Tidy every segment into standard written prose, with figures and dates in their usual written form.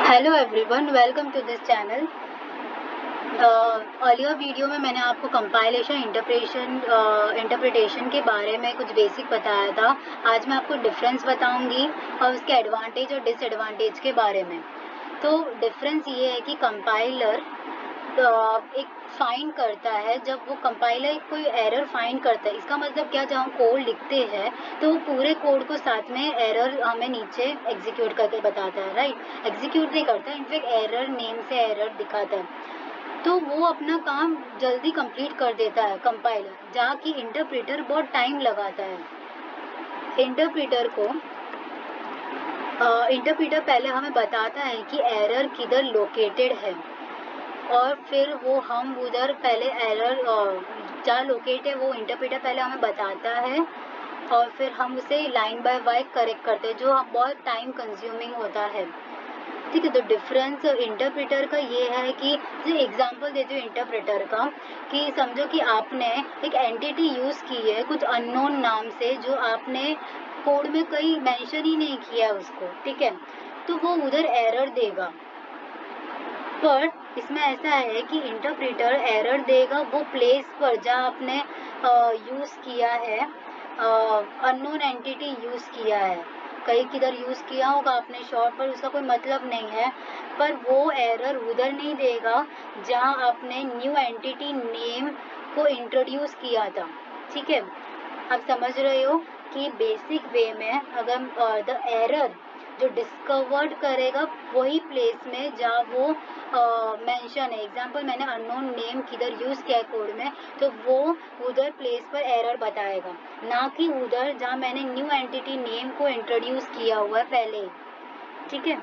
Hello everyone, welcome to this channel. Earlier video में मैंने आपको कंपाइलेशन इंटरप्रिटेशन के बारे में कुछ बेसिक बताया था। आज मैं आपको डिफरेंस बताऊंगी और उसके एडवांटेज और डिसएडवांटेज के बारे में। तो डिफरेंस ये है कि कंपाइलर एक फाइंड करता है, जब वो कंपाइलर कोई एरर फाइंड करता है, इसका मतलब क्या, जब हम कोड लिखते हैं तो वो पूरे कोड को साथ में एरर हमें नीचे एग्जीक्यूट करके बताता है, राइट। एग्जीक्यूट नहीं करता, इनफैक्ट एरर नेम से एरर दिखाता है, तो वो अपना काम जल्दी कंप्लीट कर देता है कंपाइलर, जहाँ की इंटरप्रेटर बहुत टाइम लगाता है। इंटरप्रेटर पहले हमें बताता है कि एरर किधर लोकेटेड है, और फिर वो हम उधर पहले एरर जहाँ लोकेट है वो इंटरप्रेटर पहले हमें बताता है, और फिर हम उसे लाइन बाय लाइन करेक्ट करते हैं, जो हम बहुत टाइम कंज्यूमिंग होता है। ठीक है, तो डिफरेंस इंटरप्रेटर का ये है कि जो एग्जांपल देती हूँ इंटरप्रेटर का, कि समझो कि आपने एक एंटिटी यूज़ की है कुछ अननोन नाम से, जो आपने कोड में कहीं मेंशन ही नहीं किया उसको, ठीक है, तो वो उधर एरर देगा। पर इसमें ऐसा है कि इंटरप्रेटर एरर देगा वो प्लेस पर जहाँ आपने यूज़ किया है, अननोन एंटिटी यूज़ किया है, कहीं किधर यूज़ किया होगा आपने शॉर्ट, पर उसका कोई मतलब नहीं है, पर वो एरर उधर नहीं देगा जहाँ आपने न्यू एंटिटी नेम को इंट्रोड्यूस किया था। ठीक है, आप समझ रहे हो कि बेसिक वे में अगर द एरर जो डिस्कवर्ड करेगा वही प्लेस में जहाँ वो मेंशन है, एग्जांपल मैंने अननोन नेम किधर यूज़ किया है कोड में, तो वो उधर प्लेस पर एरर बताएगा, ना कि उधर जहाँ मैंने न्यू एंटिटी नेम को इंट्रोड्यूस किया हुआ है पहले। ठीक है,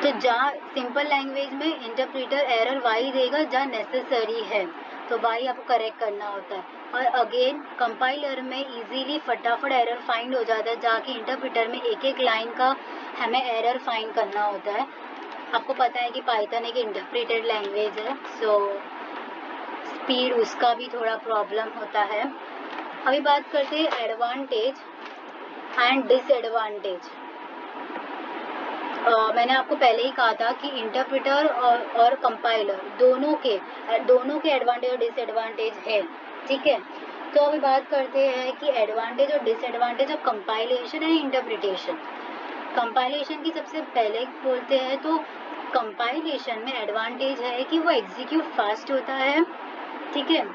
तो जहाँ सिंपल लैंग्वेज में इंटरप्रेटर एरर वाई देगा जहाँ नेसेसरी है, तो वाई आपको करेक्ट करना होता है। और अगेन कंपाइलर में इजीली फटाफट एरर फाइंड हो जाता है, जहाँ की इंटरप्रेटर में एक एक लाइन का हमें एरर फाइंड करना होता है। आपको पता है कि पाइथन एक इंटरप्रेटेड लैंग्वेज है, सो स्पीड उसका भी थोड़ा प्रॉब्लम होता है। अभी बात करते हैं एडवांटेज एंड डिसएडवांटेज। मैंने आपको पहले ही कहा था कि इंटरप्रेटर और कंपाइलर दोनों के एडवांटेज और डिसएडवांटेज है। ठीक है, तो अभी बात करते हैं कि एडवांटेज और disadvantage of compilation and interpretation. Compilation की सबसे पहले बोलते हैं, तो कंपाइलेशन में एडवांटेज है कि वो एग्जीक्यूट फास्ट होता है। ठीक है,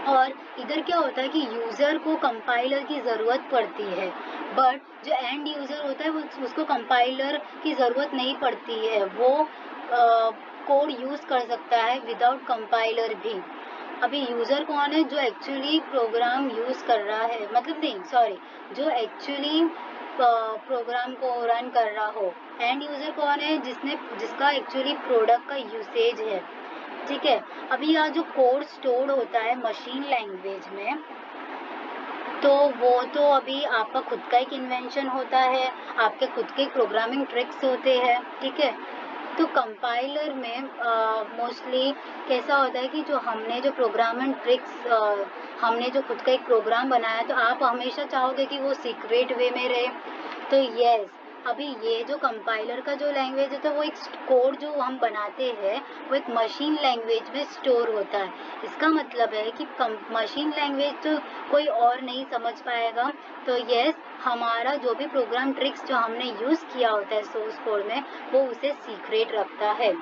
और इधर क्या होता है कि यूज़र को कंपाइलर की ज़रूरत पड़ती है, बट जो एंड यूज़र होता है वो उसको कंपाइलर की ज़रूरत नहीं पड़ती है, वो कोड यूज़ कर सकता है विदाउट कंपाइलर भी। अभी यूज़र कौन है, जो एक्चुअली प्रोग्राम यूज़ कर रहा है, मतलब नहीं सॉरी, जो एक्चुअली प्रोग्राम को रन कर रहा हो। एंड यूज़र कौन है, जिसका एक्चुअली प्रोडक्ट का यूसेज है। ठीक है, अभी यहाँ जो कोड स्टोर होता है मशीन लैंग्वेज में, तो वो तो अभी आपका खुद का एक इन्वेंशन होता है, आपके खुद के प्रोग्रामिंग ट्रिक्स होते हैं। ठीक है, तो कंपाइलर में मोस्टली कैसा होता है कि जो प्रोग्रामिंग ट्रिक्स, हमने जो खुद का एक प्रोग्राम बनाया, तो आप हमेशा चाहोगे कि वो सीक्रेट वे में रहे। तो यस, अभी ये जो कंपाइलर का जो लैंग्वेज होता है, वो एक कोड जो हम बनाते हैं वो एक मशीन लैंग्वेज में स्टोर होता है। इसका मतलब है कि मशीन लैंग्वेज तो कोई और नहीं समझ पाएगा, तो यस, हमारा जो भी प्रोग्राम ट्रिक्स जो हमने यूज़ किया होता है सोर्स कोड में, वो उसे सीक्रेट रखता है।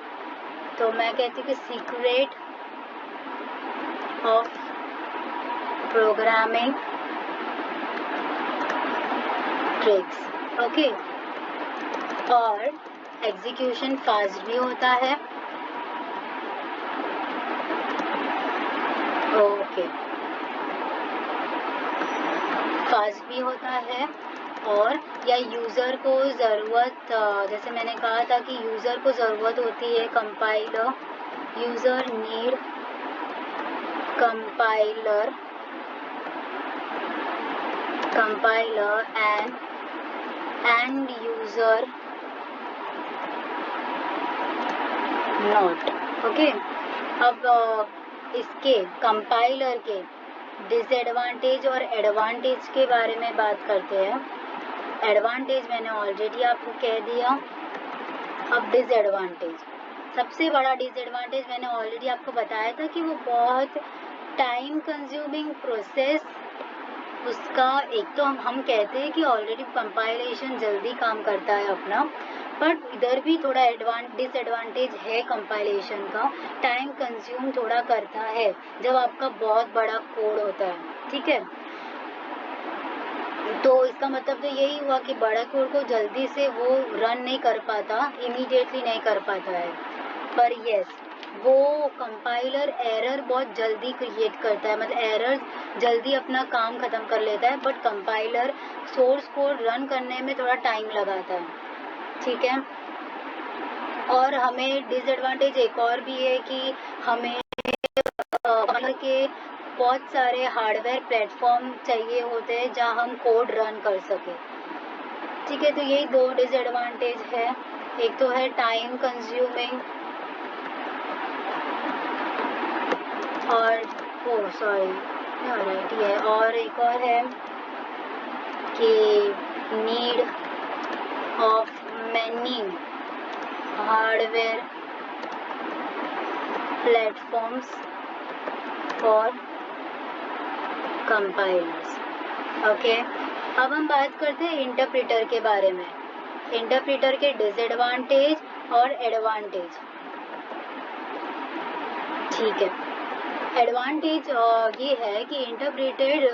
तो मैं कहती हूँ कि secret of programming tricks, okay. और एग्जीक्यूशन फास्ट भी होता है, ओके, फास्ट भी होता है। और या यूज़र को ज़रूरत, जैसे मैंने कहा था कि यूज़र को ज़रूरत होती है compiler, user need compiler end user not, okay. अब इसके कंपाइलर के डिसएडवांटेज और एडवांटेज के बारे में बात करते हैं। एडवांटेज मैंने ऑलरेडी आपको कह दिया। अब डिसएडवांटेज, सबसे बड़ा डिसएडवांटेज मैंने ऑलरेडी आपको बताया था कि वो बहुत टाइम कंज्यूमिंग प्रोसेस उसका। एक तो हम कहते हैं कि ऑलरेडी कंपाइलेशन जल्दी काम करता है अपना, बट इधर भी थोड़ा डिसएडवांटेज है कंपाइलेशन का, टाइम कंज्यूम थोड़ा करता है जब आपका बहुत बड़ा कोड होता है, ठीक है। तो इसका मतलब तो यही हुआ कि बड़ा कोड को जल्दी से वो रन नहीं कर पाता, इमीडिएटली नहीं कर पाता है। पर यस, वो कंपाइलर एरर बहुत जल्दी क्रिएट करता है, मतलब एरर जल्दी अपना काम ख़त्म कर लेता है, but compiler source code run करने में थोड़ा टाइम लगाता है, ठीक है। और हमें डिसएडवांटेज एक और भी है कि हमें के बहुत सारे हार्डवेयर प्लेटफॉर्म चाहिए होते हैं जहां हम कोड रन कर सके, ठीक है। तो यही दो डिसएडवांटेज है, एक तो है टाइम कंज्यूमिंग और राइट है, और एक और है कि need of many hardware platforms for compilers, okay. अब हम बात करते हैं इंटरप्रेटर के बारे में, इंटरप्रेटर के डिसएडवांटेज और एडवांटेज, ठीक है। एडवांटेज ये है कि इंटरप्रेटेड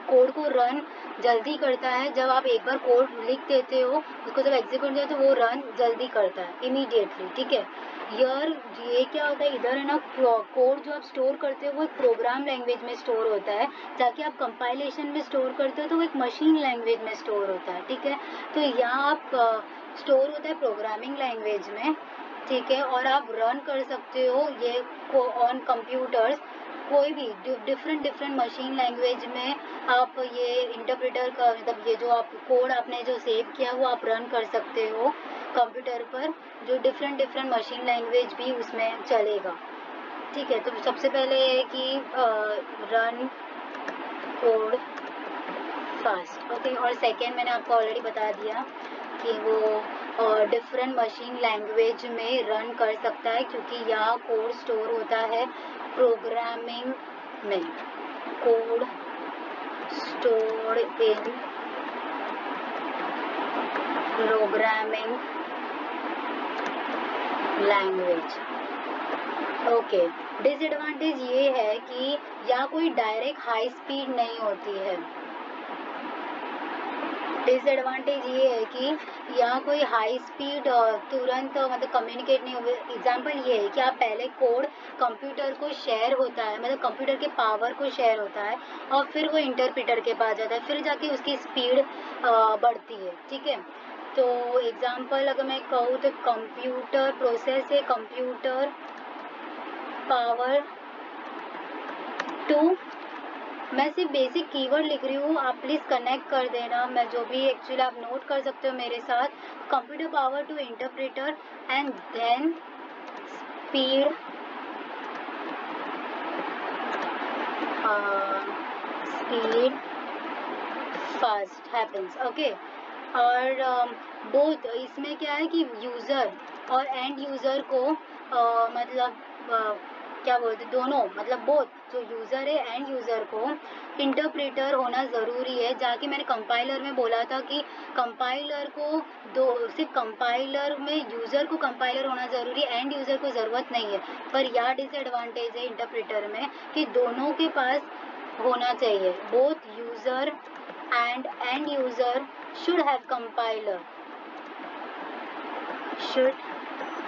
कोड को रन जल्दी करता है। जब आप एक बार कोड लिख देते हो, उसको जब एग्जीक्यूट करते हो तो वो रन जल्दी करता है इमीडिएटली, ठीक है। ये क्या होता है, इधर है ना, कोड जो आप स्टोर करते हो वो एक प्रोग्राम लैंग्वेज में स्टोर होता है, जाके आप कंपाइलेशन में स्टोर करते हो तो वो एक मशीन लैंग्वेज में स्टोर होता है, ठीक है। तो यहाँ आप स्टोर होता है प्रोग्रामिंग लैंग्वेज में, ठीक है, और आप रन कर सकते हो ये ऑन कंप्यूटर्स, कोई भी डिफरेंट मशीन लैंग्वेज में आप ये इंटरप्रेटर का, मतलब ये जो आप कोड आपने जो सेव किया वो आप रन कर सकते हो कंप्यूटर पर, जो डिफरेंट मशीन लैंग्वेज भी उसमें चलेगा, ठीक है। तो सबसे पहले है कि रन कोड फास्ट, ओके। और सेकेंड मैंने आपको ऑलरेडी बता दिया कि वो डिफरेंट मशीन लैंग्वेज में रन कर सकता है, क्योंकि यहाँ कोड स्टोर होता है प्रोग्रामिंग में, code store in programming language, okay. Disadvantage ये है कि यहाँ कोई डायरेक्ट हाई स्पीड नहीं होती है, डिसएडवांटेज ये है कि यहाँ कोई हाई स्पीड तुरंत मतलब कम्युनिकेट नहीं हो। एग्जांपल ये है कि आप पहले कोड कंप्यूटर को शेयर होता है, मतलब कंप्यूटर के पावर को शेयर होता है, और फिर वो इंटरप्रेटर के पास जाता है, फिर जाके उसकी स्पीड बढ़ती है, ठीक है। तो एग्जांपल अगर मैं कहूँ तो कंप्यूटर प्रोसेस है कंप्यूटर पावर 2, मैं सिर्फ बेसिक कीवर्ड लिख रही हूँ, आप प्लीज़ कनेक्ट कर देना, मैं जो भी एक्चुअली आप नोट कर सकते हो मेरे साथ। Computer power to interpreter and then speed fast happens, okay. और बोथ इसमें क्या है कि यूज़र और एंड यूज़र को मतलब क्या बोलते दोनों, मतलब बोथ, जो यूज़र है एंड यूज़र को इंटरप्रेटर होना ज़रूरी है। जाके मैंने कंपाइलर में बोला था कि कंपाइलर को सिर्फ कंपाइलर में यूज़र को कंपाइलर होना ज़रूरी है, एंड यूज़र को ज़रूरत नहीं है। पर यह डिसएडवांटेज है इंटरप्रेटर में कि दोनों के पास होना चाहिए, both user and end user should have compiler, should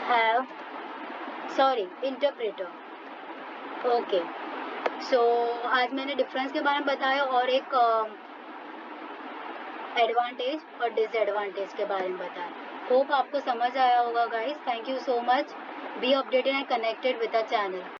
have interpreter, okay. So आज मैंने डिफरेंस के बारे में बताया और एक एडवांटेज और डिसएडवांटेज के बारे में बताया। होप आपको समझ आया होगा guys. Thank you so much, be updated and connected with the channel.